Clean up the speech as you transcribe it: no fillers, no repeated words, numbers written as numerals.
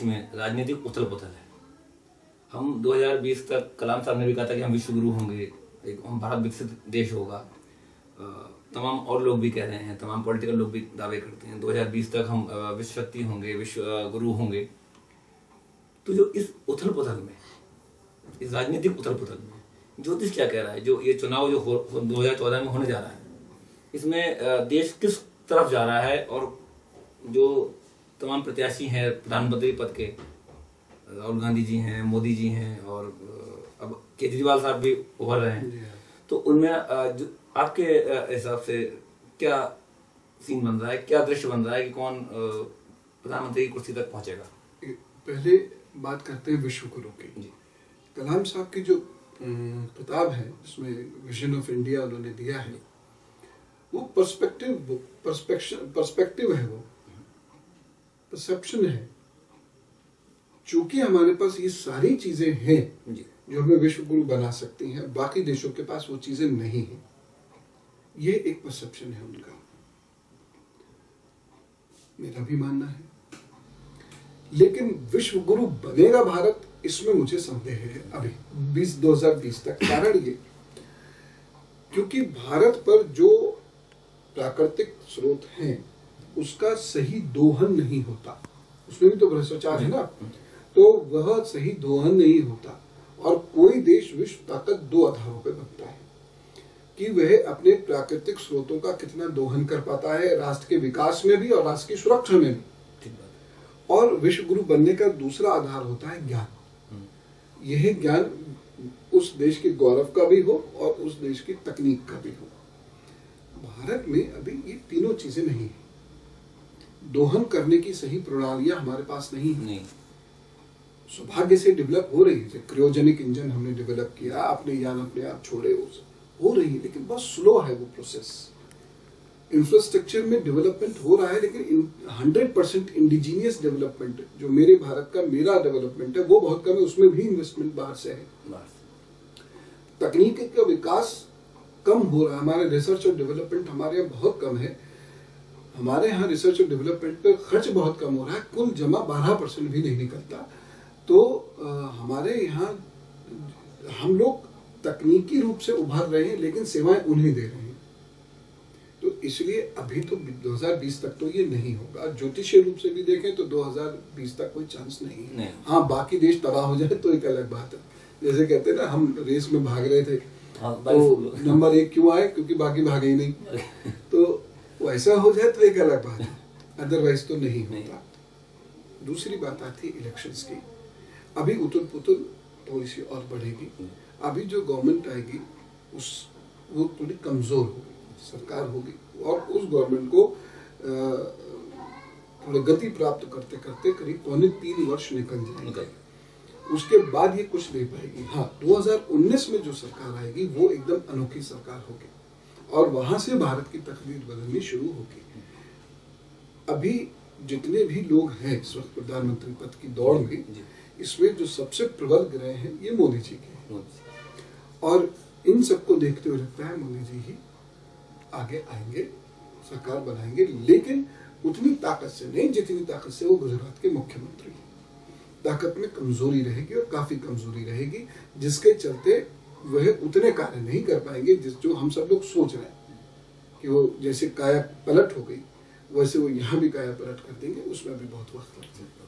देश में राजनीतिक उथल पुथल है। हम 2020 तक, कलाम साहब ने भी कहा था कि हम विश्व गुरु होंगे, एक हम भारत विकसित देश होगा। तमाम और लोग भी कह रहे हैं, तमाम पॉलिटिकल लोग भी दावे करते हैं 2020 तक हम विश्व शक्ति होंगे, विश्व गुरु होंगे। तो जो इस उथल पुथल में, इस राजनीतिक उथल पुथल में ज्योतिष क्या कह रहा है? जो ये चुनाव जो 2014 में होने जा रहा है, इसमें देश किस तरफ जा रहा है? और जो तमाम प्रत्याशी हैं प्रधानमंत्री पद के, राहुल गांधी जी हैं, मोदी जी हैं, और अब केजरीवाल साहब भी उभर रहे हैं, तो उनमें आपके हिसाब से क्या सीन बन रहा है, क्या दृश्य बन रहा है कि कौन प्रधानमंत्री की कुर्सी तक पहुंचेगा? पहले बात करते हैं विश्व गुरु की। कलाम साहब की जो किताब है, उसमें विजन ऑफ इंडिया उन्होंने दिया है, वो पर्सपेक्टिव है, वो परसेप्शन है। चूंकि हमारे पास ये सारी चीजें हैं जो हमें विश्व गुरु बना सकती हैं, बाकी देशों के पास वो चीजें नहीं हैं। ये एक परसेप्शन है उनका, मेरा भी मानना है। लेकिन विश्व गुरु बनेगा भारत, इसमें मुझे संदेह है अभी 2020 तक। कारण ये, क्योंकि भारत पर जो प्राकृतिक स्रोत हैं उसका सही दोहन नहीं होता, उसमें भी तो भ्रष्टाचार है ना, तो वह सही दोहन नहीं होता। और कोई देश विश्व ताकत दो आधारों पर बनता है कि वह अपने प्राकृतिक स्रोतों का कितना दोहन कर पाता है, राष्ट्र के विकास में भी और राष्ट्र की सुरक्षा में भी। और विश्व गुरु बनने का दूसरा आधार होता है ज्ञान। यह ज्ञान उस देश के गौरव का भी हो और उस देश की तकनीक का भी हो। भारत में अभी ये तीनों चीजें नहीं है। दोहन करने की सही प्रणालियां हमारे पास नहीं है। सौभाग्य से डेवलप हो रही है, क्रायोजेनिक इंजन हमने डेवलप किया, अपने यान अपने आप छोड़े, हो रही है, लेकिन बहुत स्लो है वो प्रोसेस। इंफ्रास्ट्रक्चर में डेवलपमेंट हो रहा है, लेकिन 100% इंडिजीनियस डेवलपमेंट जो मेरे भारत का मेरा डेवलपमेंट है वो बहुत कम है। उसमें भी इन्वेस्टमेंट बाहर से है। तकनीक का विकास कम हो रहा है। हमारे रिसर्च और डेवलपमेंट हमारे यहाँ बहुत कम है। हमारे यहाँ रिसर्च और डेवलपमेंट पे खर्च बहुत कम हो रहा है, कुल जमा 12% भी नहीं निकलता। तो हमारे यहाँ हम लोग तकनीकी रूप से उभर रहे हैं, लेकिन सेवाएं उन्हें दे रहे हैं। तो इसलिए अभी तो 2020 तक तो ये नहीं होगा। ज्योतिषीय रूप से भी देखें तो 2020 तक कोई चांस नहीं है। हाँ, बाकी देश तबाह हो जाए तो एक अलग बात है। जैसे कहते हैं ना, हम रेस में भाग रहे थे, तो नंबर 1 क्यों आए? क्योंकि बाकी भागे ही नहीं। तो वैसा हो जाए तो एक अलग बात है, अदरवाइज तो नहीं होता। दूसरी बात आती है इलेक्शंस की। अभी उथल पुथल थोड़ी सी और बढ़ेगी। अभी जो गवर्नमेंट आएगी वो थोड़ी कमजोर होगी, सरकार होगी, और उस गवर्नमेंट को थोड़ी गति प्राप्त करते करते करीब 2.5-3 वर्ष निकल जाएंगे। उसके बाद ये कुछ दे पाएगी। हाँ, 2019 में जो सरकार आएगी वो एकदम अनोखी सरकार होगी, और वहां से भारत की तकदीर बदलनी शुरू होगी। अभी जितने भी लोग हैं इस वक्त प्रधानमंत्री पद की दौड़ में, इसमें जो सबसे प्रबल ग्रह हैं ये मोदी जी के हैं। और इन सबको देखते हुए लगता है मोदी जी ही आगे आएंगे, सरकार बनाएंगे, लेकिन उतनी ताकत से नहीं जितनी ताकत से वो गुजरात के मुख्यमंत्री हैं। ताकत में कमजोरी रहेगी, और काफी कमजोरी रहेगी, जिसके चलते वह उतने कार्य नहीं कर पाएंगे जो हम सब लोग सोच रहे हैं कि वो जैसे काया पलट हो गई, वैसे वो यहाँ भी काया पलट कर देंगे। उसमें भी बहुत वक्त लग जाएगा।